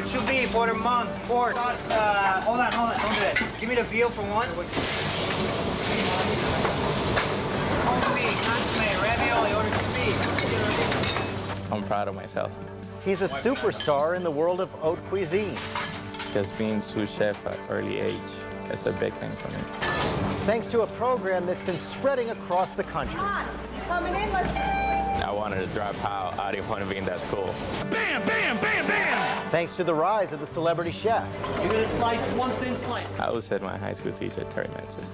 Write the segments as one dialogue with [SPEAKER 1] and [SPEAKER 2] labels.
[SPEAKER 1] Order 2B for the month. Pork. Hold on, don't do that. Give me the veal for one. Cold meat, consomme, ravioli, order 2B.
[SPEAKER 2] I'm proud of myself.
[SPEAKER 3] He's a superstar in the world of haute cuisine.
[SPEAKER 2] Just being sous chef at early age, it's a big thing for me.
[SPEAKER 3] Thanks to a program that's been spreading across the country.
[SPEAKER 4] Come on, coming in, let's...
[SPEAKER 2] I wanted to drop out. I didn't want to be in that school.
[SPEAKER 5] Bam, bam, bam, bam!
[SPEAKER 3] Thanks to the rise of the celebrity chef.
[SPEAKER 1] You're gonna slice one thin slice.
[SPEAKER 2] I would say my high school teacher, Terry Menzies.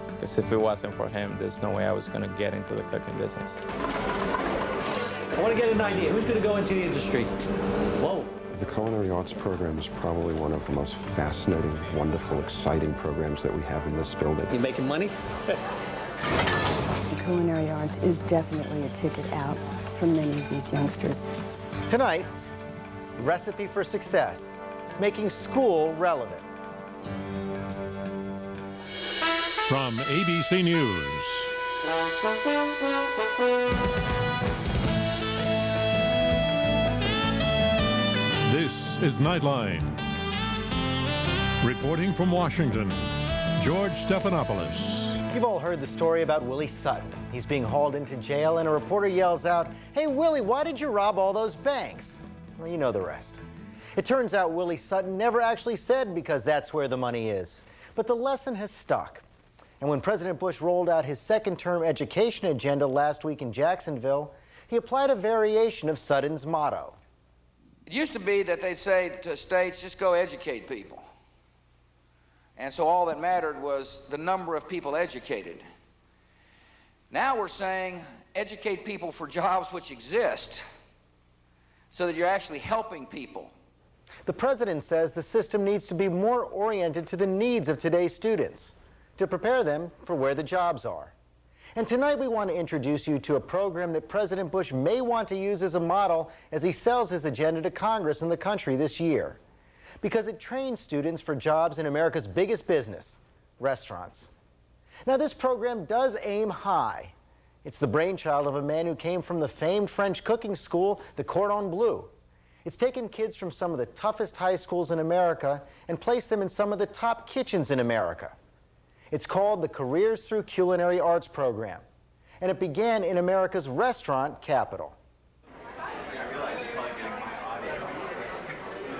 [SPEAKER 2] Because if it wasn't for him, there's no way I was going to get into the cooking business.
[SPEAKER 1] I want to get an idea. Who's going to go into the industry? Whoa.
[SPEAKER 6] The Culinary Arts program is probably one of the most fascinating, wonderful, exciting programs that we have in this building.
[SPEAKER 1] You making money?
[SPEAKER 7] The Culinary Arts is definitely a ticket out for many of these youngsters.
[SPEAKER 3] Tonight, recipe for success, making school relevant.
[SPEAKER 5] From ABC News. This is Nightline. Reporting from Washington, George Stephanopoulos.
[SPEAKER 3] You've all heard the story about Willie Sutton. He's being hauled into jail and a reporter yells out, "Hey Willie, why did you rob all those banks?" Well, you know the rest. It turns out Willie Sutton never actually said because that's where the money is. But the lesson has stuck. And when President Bush rolled out his second-term education agenda last week in Jacksonville, he applied a variation of Sutton's motto.
[SPEAKER 8] It used to be that they'd say to states, just go educate people. And so all that mattered was the number of people educated. Now we're saying, educate people for jobs which exist, so that you're actually helping people.
[SPEAKER 3] The president says the system needs to be more oriented to the needs of today's students, to prepare them for where the jobs are. And tonight we want to introduce you to a program that President Bush may want to use as a model as he sells his agenda to Congress and the country this year, because it trains students for jobs in America's biggest business, restaurants. Now this program does aim high. It's the brainchild of a man who came from the famed French cooking school, the Cordon Bleu. It's taken kids from some of the toughest high schools in America and placed them in some of the top kitchens in America. It's called the Careers Through Culinary Arts program, and it began in America's restaurant capital.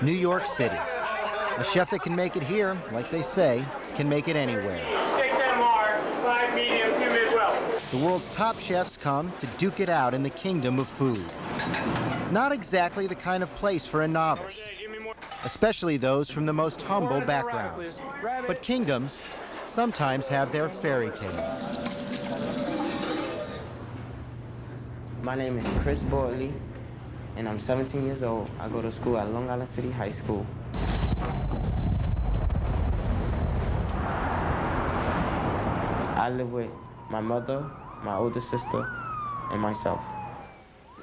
[SPEAKER 3] New York City. A chef that can make it here, like they say, can make it anywhere.
[SPEAKER 9] 6 MR, 5 medium, 2 mid-well.
[SPEAKER 3] The world's top chefs come to duke it out in the kingdom of food. Not exactly the kind of place for a novice, especially those from the most humble backgrounds. But kingdoms sometimes have their fairy tales.
[SPEAKER 10] My name is Chris Bortley, and I'm 17 years old. I go to school at Long Island City High School. I live with my mother, my older sister, and myself.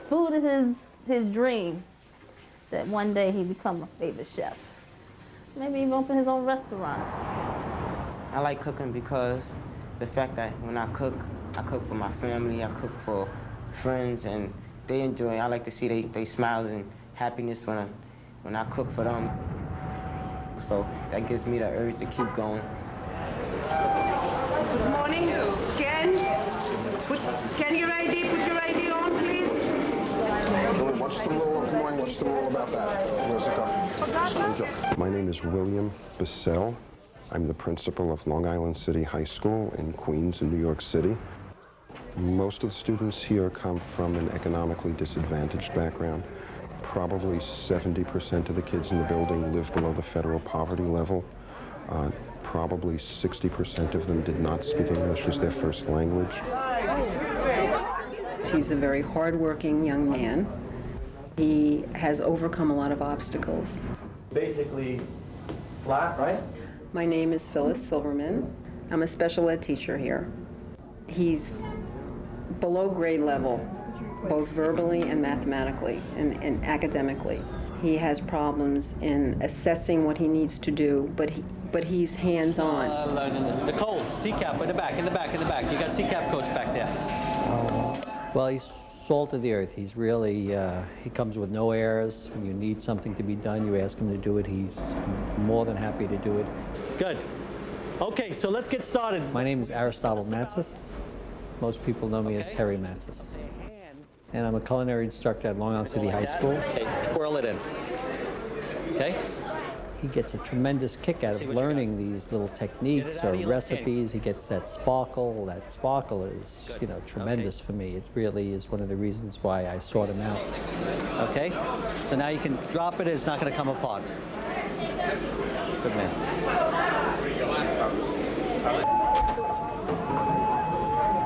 [SPEAKER 4] Food is his dream, that one day he become a famous chef. Maybe even open his own restaurant.
[SPEAKER 10] I like cooking because the fact that when I cook for my family, I cook for friends, and they enjoy it. I like to see they smiles and happiness when I cook for them. So that gives me the urge to keep going.
[SPEAKER 11] Good morning. Scan your ID. Put your ID on, please.
[SPEAKER 6] What's the rule of wine? What's the rule about that? Where's it go? My name is William Bissell. I'm the principal of Long Island City High School in Queens in New York City. Most of the students here come from an economically disadvantaged background. Probably 70% of the kids in the building live below the federal poverty level. Probably 60% of them did not speak English as their first language.
[SPEAKER 7] He's a very hardworking young man. He has overcome a lot of obstacles.
[SPEAKER 1] Basically flat, right?
[SPEAKER 7] My name is Phyllis Silverman. I'm a special ed teacher here. He's below grade level, both verbally and mathematically and academically. He has problems in assessing what he needs to do, but he's hands-on.
[SPEAKER 1] Nicole, CCAP in the back, in the back, in the back. You got CCAP coach back there.
[SPEAKER 10] Well, he's
[SPEAKER 1] salt of the earth. He's really, he comes with no airs. When you need something to be done, you ask him to do it. He's more than happy to do it. Good. Okay, so let's get started. My name is Aristotle Matsis. Most people know me as Terry Matsis. And I'm a culinary instructor at Long Island City High School. Okay, twirl it in. Okay? He gets a tremendous kick out of learning these little techniques or recipes. He gets that sparkle. That sparkle is, you know, tremendous for me. It really is one of the reasons why I sought him out. Okay? So now you can drop it, it's not going to come apart. Good man.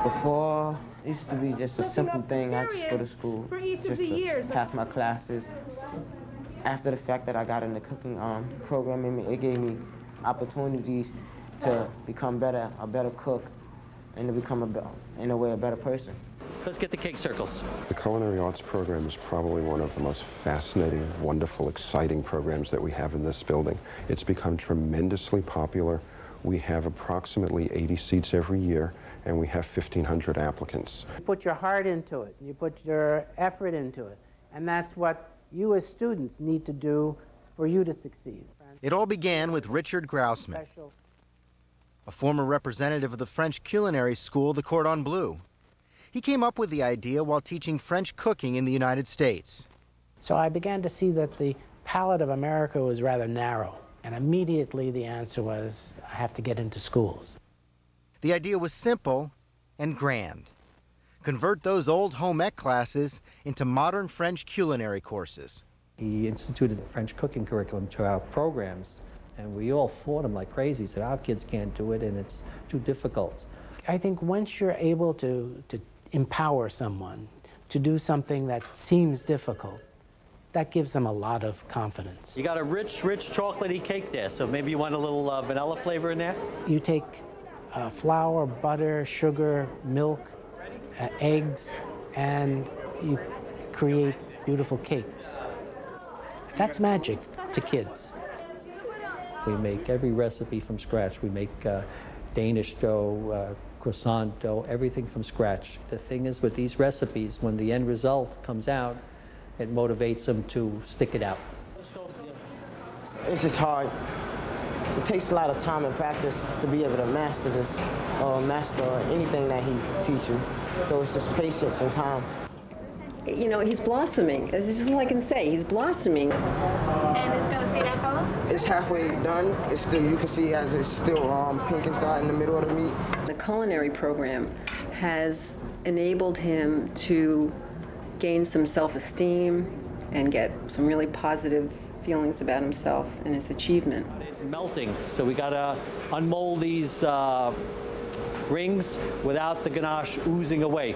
[SPEAKER 10] Before, it used to be just a simple thing. I just go to school just to pass my classes. After the fact that I got in the cooking program, it gave me opportunities to become a better cook, and to become, in a way, a better person.
[SPEAKER 1] Let's get the cake circles.
[SPEAKER 6] The Culinary Arts program is probably one of the most fascinating, wonderful, exciting programs that we have in this building. It's become tremendously popular. We have approximately 80 seats every year, and we have 1,500 applicants.
[SPEAKER 12] You put your heart into it, you put your effort into it, and that's what you as students need to do for you to succeed.
[SPEAKER 3] It all began with Richard Grousman, a former representative of the French culinary school, the Cordon Bleu. He came up with the idea while teaching French cooking in the United States.
[SPEAKER 12] So I began to see that the palette of America was rather narrow, and immediately the answer was, I have to get into schools.
[SPEAKER 3] The idea was simple and grand. Convert those old home ec classes into modern French culinary courses.
[SPEAKER 1] He instituted the French cooking curriculum to our programs, and we all fought him like crazy. He said, our kids can't do it, and it's too difficult.
[SPEAKER 12] I think once you're able to empower someone to do something that seems difficult, that gives them a lot of confidence.
[SPEAKER 1] You got a rich, rich chocolatey cake there, so maybe you want a little vanilla flavor in there?
[SPEAKER 12] You take flour, butter, sugar, milk, eggs, and you create beautiful cakes. That's magic to kids.
[SPEAKER 1] We make every recipe from scratch. We make Danish dough, croissant dough, everything from scratch. The thing is with these recipes, when the end result comes out, it motivates them to stick it out.
[SPEAKER 10] It's just hard. It takes a lot of time and practice to be able to master this, or master anything that he teaches you. So it's just patience and time.
[SPEAKER 7] You know, he's blossoming. This is all I can say. He's blossoming.
[SPEAKER 11] And it's going to stay that color?
[SPEAKER 10] It's halfway done. It's still, you can see as it's still pink inside in the middle of the meat.
[SPEAKER 7] The culinary program has enabled him to gain some self-esteem and get some really positive feelings about himself and his achievement.
[SPEAKER 1] Melting, so we gotta unmold these rings without the ganache oozing away.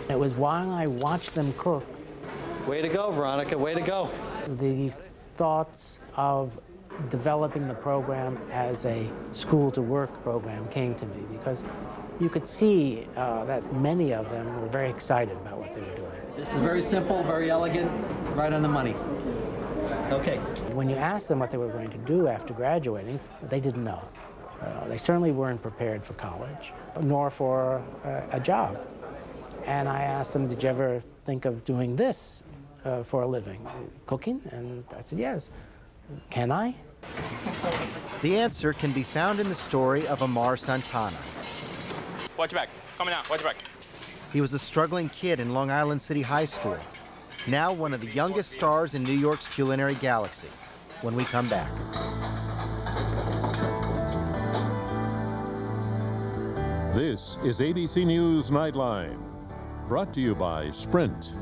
[SPEAKER 12] It was while I watched them cook.
[SPEAKER 1] Way to go, Veronica, way to go.
[SPEAKER 12] The thoughts of developing the program as a school-to-work program came to me, because you could see that many of them were very excited about what they were doing.
[SPEAKER 1] This is very simple, very elegant, right on the money. Okay.
[SPEAKER 12] When you asked them what they were going to do after graduating, they didn't know. They certainly weren't prepared for college, nor for a job. And I asked them, did you ever think of doing this for a living, cooking? And I said, yes. Can I?
[SPEAKER 3] The answer can be found in the story of Amar Santana.
[SPEAKER 9] Watch your back. Coming out. Watch your back.
[SPEAKER 3] He was a struggling kid in Long Island City High School, now one of the youngest stars in New York's culinary galaxy. When we come back.
[SPEAKER 5] This is ABC News Nightline, brought to you by Sprint.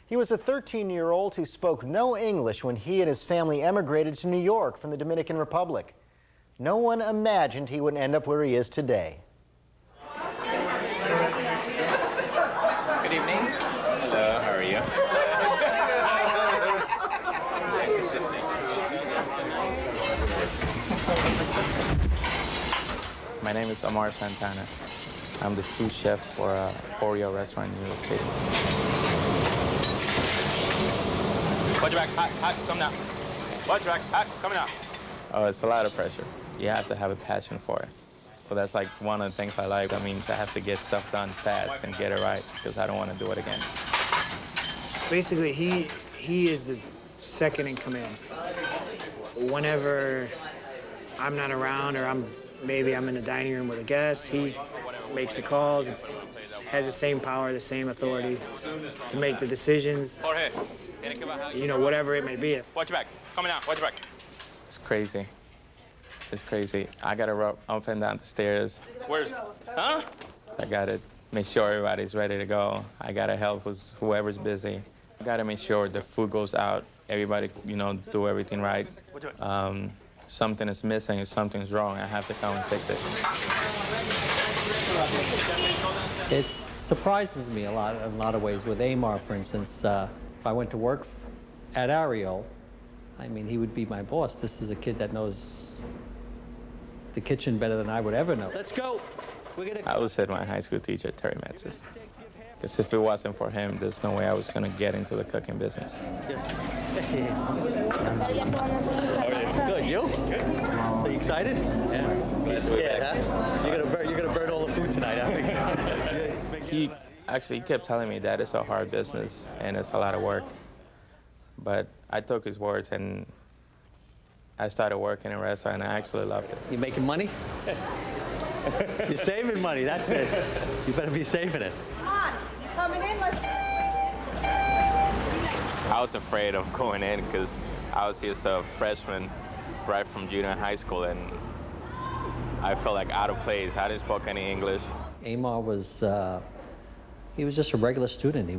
[SPEAKER 3] He was a 13-year-old who spoke no English when he and his family emigrated to New York from the Dominican Republic. No one imagined he would end up where he is today.
[SPEAKER 2] Good evening. Hello, how are you? My name is Amar Santana. I'm the sous chef for a Oreo restaurant in New York City.
[SPEAKER 9] Watch your back. Hot. Coming out. Watch your back. Hot. Coming out.
[SPEAKER 2] Oh, it's a lot of pressure. You have to have a passion for it. But that's like one of the things I like. That means I have to get stuff done fast and get it right because I don't want to do it again.
[SPEAKER 13] Basically, he is the second in command. Whenever I'm not around or maybe I'm in the dining room with a guest, he makes the calls, has the same power, the same authority to make the decisions, you know, whatever it may be.
[SPEAKER 9] Watch your back. Coming out. Watch your back.
[SPEAKER 2] It's crazy. It's crazy. I gotta run up and down the stairs.
[SPEAKER 9] Huh?
[SPEAKER 2] I gotta make sure everybody's ready to go. I gotta help with whoever's busy. I gotta make sure the food goes out. Everybody, you know, do everything right. Something is missing, if something's wrong, I have to come and fix it.
[SPEAKER 1] It surprises me in a lot of ways. With Amar, for instance, if I went to work at Ariel, I mean, he would be my boss. This is a kid that knows the kitchen better than I would ever know. Let's go.
[SPEAKER 2] I would say my high school teacher, Terry Mansis. Because if it wasn't for him, there's no way I was going to get into the cooking business.
[SPEAKER 1] Yes. Good, you? So you excited?
[SPEAKER 2] Yeah.
[SPEAKER 1] You're scared, huh? You're gonna burn all the food tonight, huh?
[SPEAKER 2] He kept telling me that it's a hard business and it's a lot of work. But I took his words and I started working in a restaurant and I actually loved it.
[SPEAKER 1] You making money? You're saving money, that's it. You better be saving it.
[SPEAKER 11] Come on, you coming in?
[SPEAKER 2] I was afraid of going in because I was just a freshman right from junior high school and I felt like out of place. I didn't speak any English.
[SPEAKER 1] Amar was, he was just a regular student. He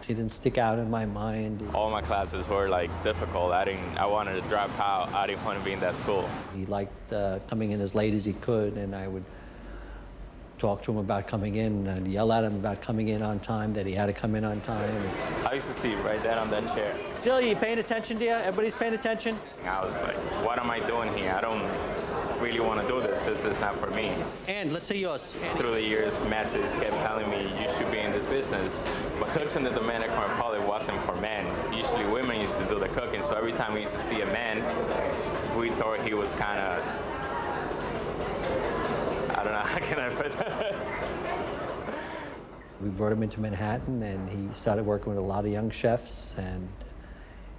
[SPEAKER 1] didn't stick out in my mind.
[SPEAKER 2] All my classes were like difficult. I wanted to drop out. I didn't want to be in that school.
[SPEAKER 1] He liked coming in as late as he could, and I would talk to him about coming in and yell at him about coming in on time, that he had to come in on time.
[SPEAKER 2] I used to sit right there on that chair.
[SPEAKER 1] Celia, you paying attention, dear? Everybody's paying attention?
[SPEAKER 2] I was like, what am I doing here? I don't really want to do this. This is not for me.
[SPEAKER 1] And let's see yours.
[SPEAKER 2] Through the years, Mattis kept telling me, you should be in this business. But cooks in the Dominican Republic wasn't for men. Usually women used to do the cooking, so every time we used to see a man, we thought he was kind of, I don't know, how can I put that?
[SPEAKER 1] We brought him into Manhattan, and he started working with a lot of young chefs, and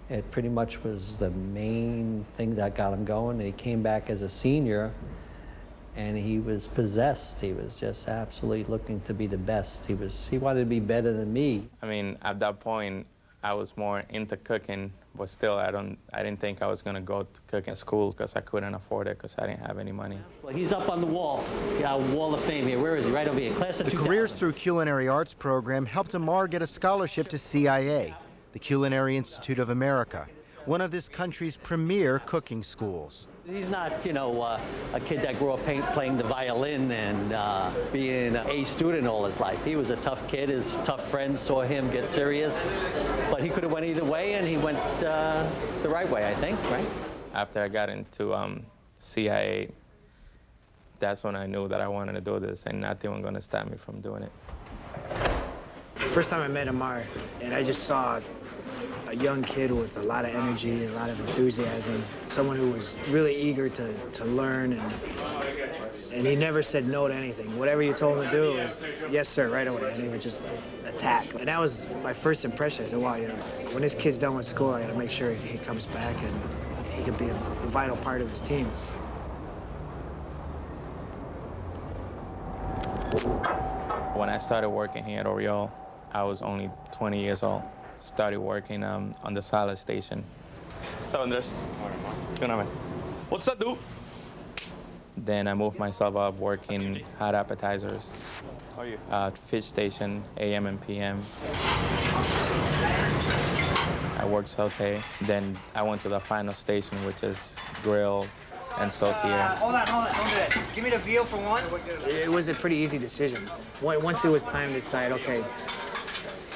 [SPEAKER 1] it pretty much was the main thing that got him going. And he came back as a senior, and he was possessed. He was just absolutely looking to be the best. He wanted to be better than me.
[SPEAKER 2] I mean, at that point, I was more into cooking, but still, I didn't think I was going to go to cooking school because I couldn't afford it because I didn't have any money.
[SPEAKER 1] Well, he's up on the wall. Yeah, Wall of Fame here. Where is he? Right over here. Class of 2000.
[SPEAKER 3] The Careers Through Culinary Arts program helped Amar get a scholarship to CIA, the Culinary Institute of America, one of this country's premier cooking schools.
[SPEAKER 1] He's not, you know, a kid that grew up playing the violin and being an A student all his life. He was a tough kid. His tough friends saw him get serious, but he could have went either way, and he went the right way, I think, right?
[SPEAKER 2] After I got into CIA, that's when I knew that I wanted to do this, and nothing was going to stop me from doing it.
[SPEAKER 13] The first time I met Amar, and I just saw a young kid with a lot of energy, a lot of enthusiasm, someone who was really eager to learn, and he never said no to anything. Whatever you told him to do was, yes, sir, right away, and he would just attack. And that was my first impression. I said, wow, you know, when this kid's done with school, I gotta make sure he comes back and he can be a vital part of this team.
[SPEAKER 2] When I started working here at Oriole, I was only 20 years old. Started working on the salad station.
[SPEAKER 9] So, Andres. What's that, dude?
[SPEAKER 2] Then I moved myself up working hot appetizers.
[SPEAKER 9] How are you?
[SPEAKER 2] Fish station, AM and PM. I worked saute. Then I went to the final station, which is grill and saucier.
[SPEAKER 13] Hold on, don't do that. Give me the veal for one. It was a pretty easy decision. Once it was time to decide, okay,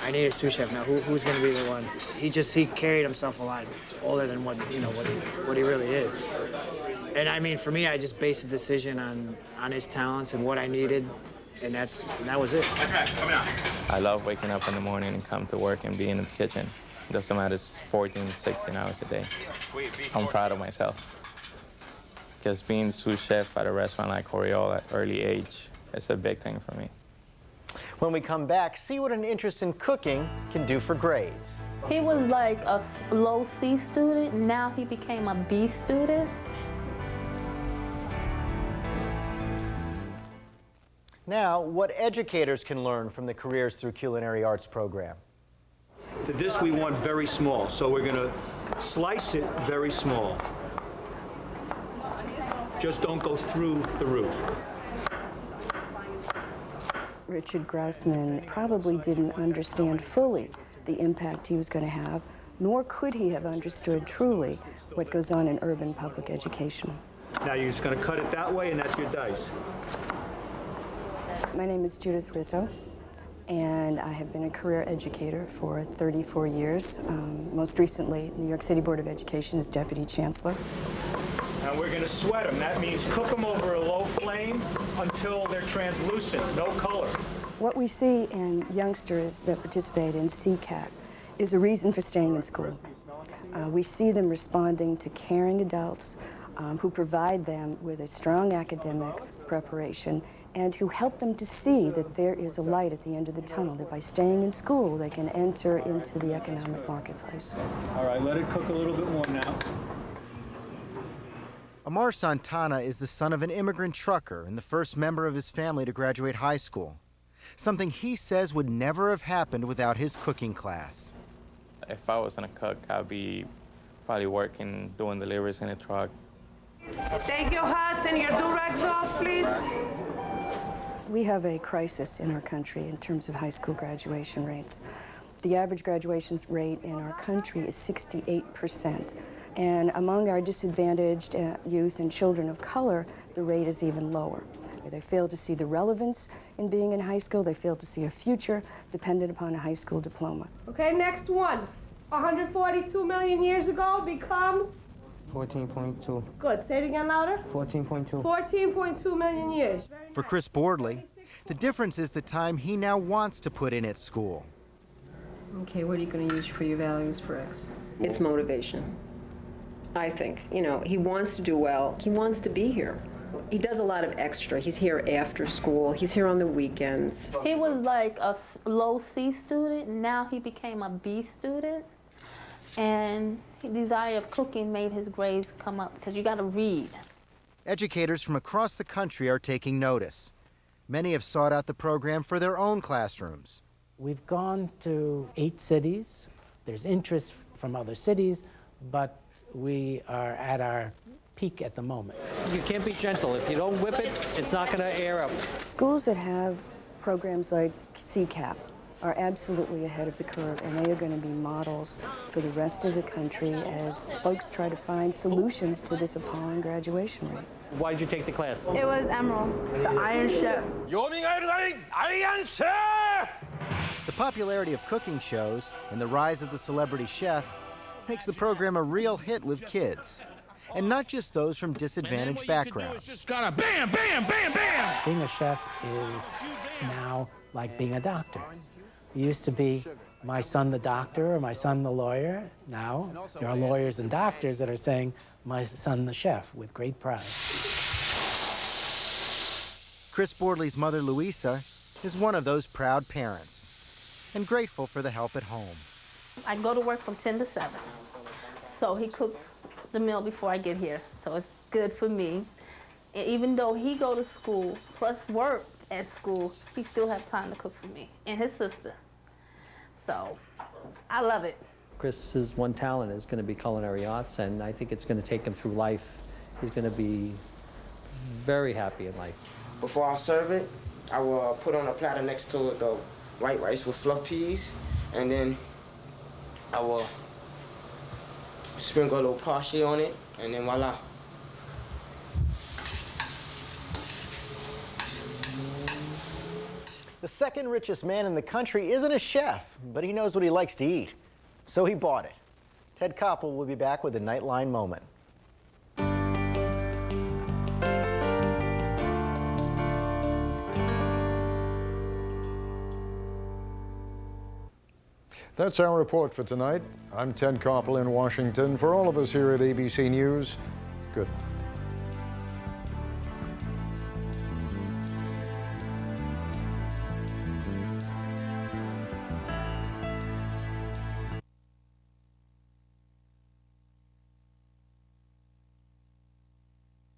[SPEAKER 13] I need a sous chef now. Who's going to be the one? He carried himself a lot older than what he really is. And I mean, for me, I just based the decision on his talents and what I needed, and that was it.
[SPEAKER 2] I love waking up in the morning and come to work and be in the kitchen. It doesn't matter, it's 14, 16 hours a day. I'm proud of myself. Because being sous chef at a restaurant like Oriole at early age, it's a big thing for me.
[SPEAKER 3] When we come back, see what an interest in cooking can do for grades.
[SPEAKER 4] He was like a low C student. Now he became a B student.
[SPEAKER 3] Now, what educators can learn from the Careers Through Culinary Arts program.
[SPEAKER 14] For this, we want very small, so we're going to slice it very small. Just don't go through the roof.
[SPEAKER 15] Richard Grossman probably didn't understand fully the impact he was going to have, nor could he have understood truly what goes on in urban public education.
[SPEAKER 14] Now you're just going to cut it that way, and that's your dice.
[SPEAKER 15] My name is Judith Rizzo, and I have been a career educator for 34 years. Most recently, New York City Board of Education as Deputy Chancellor.
[SPEAKER 14] And we're going to sweat them. That means cook them over a low flame until they're translucent, no color.
[SPEAKER 15] What we see in youngsters that participate in CCAP is a reason for staying in school. We see them responding to caring adults who provide them with a strong academic preparation and who help them to see that there is a light at the end of the tunnel, that by staying in school they can enter into the economic marketplace.
[SPEAKER 14] All right, let it cook a little bit more now.
[SPEAKER 3] Amar Santana is the son of an immigrant trucker and the first member of his family to graduate high school. Something he says would never have happened without his cooking class.
[SPEAKER 2] If I wasn't a cook, I'd be probably working, doing deliveries in a truck.
[SPEAKER 11] Take your hats and your do-rags off, please.
[SPEAKER 15] We have a crisis in our country in terms of high school graduation rates. The average graduation rate in our country is 68%. And among our disadvantaged youth and children of color, the rate is even lower. They fail to see the relevance in being in high school. They fail to see a future dependent upon a high school diploma.
[SPEAKER 11] Okay, next one. 142 million years ago becomes?
[SPEAKER 10] 14.2.
[SPEAKER 11] Good. Say it again louder.
[SPEAKER 10] 14.2.
[SPEAKER 11] 14.2 million years.
[SPEAKER 3] For Chris Bordley, the difference is the time he now wants to put in at school.
[SPEAKER 7] Okay, what are you going to use for your values for X? It's motivation, I think. You know, he wants to do well. He wants to be here. He does a lot of extra. He's here after school. He's here on the weekends.
[SPEAKER 4] He was like a low C student. Now he became a B student. And his desire of cooking made his grades come up because you got to read.
[SPEAKER 3] Educators from across the country are taking notice. Many have sought out the program for their own classrooms.
[SPEAKER 12] We've gone to 8 cities. There's interest from other cities, but we are at our peak at the moment.
[SPEAKER 1] You can't be gentle. If you don't whip it, it's not going to air up.
[SPEAKER 15] Schools that have programs like CCAP are absolutely ahead of the curve, and they are going to be models for the rest of the country as folks try to find solutions to this appalling graduation rate.
[SPEAKER 1] Why did you take the class?
[SPEAKER 11] It was Emerald, the Iron Chef.
[SPEAKER 3] The popularity of cooking shows and the rise of the celebrity chef makes the program a real hit with kids. And not just those from disadvantaged backgrounds.
[SPEAKER 16] Just gotta bam, bam, bam, bam!
[SPEAKER 12] Being a chef is now like being a doctor. It used to be my son the doctor or my son the lawyer. Now there are lawyers and doctors that are saying my son the chef with great pride.
[SPEAKER 3] Chris Bordley's mother, Louisa, is one of those proud parents and grateful for the help at home.
[SPEAKER 4] I go to work from 10 to 7. So he cooks the meal before I get here. So it's good for me. And even though he go to school plus work at school, he still has time to cook for me and his sister. So I love it.
[SPEAKER 1] Chris's one talent is going to be culinary arts, and I think it's going to take him through life. He's going to be very happy in life.
[SPEAKER 10] Before I serve it, I will put on a platter next to it the white rice with fluff peas, and then I will sprinkle a little parsley on it, and then voila.
[SPEAKER 3] The second richest man in the country isn't a chef, but he knows what he likes to eat. So he bought it. Ted Koppel will be back with a Nightline moment.
[SPEAKER 17] That's our report for tonight. I'm Ted Koppel in Washington. For all of us here at ABC News, good night.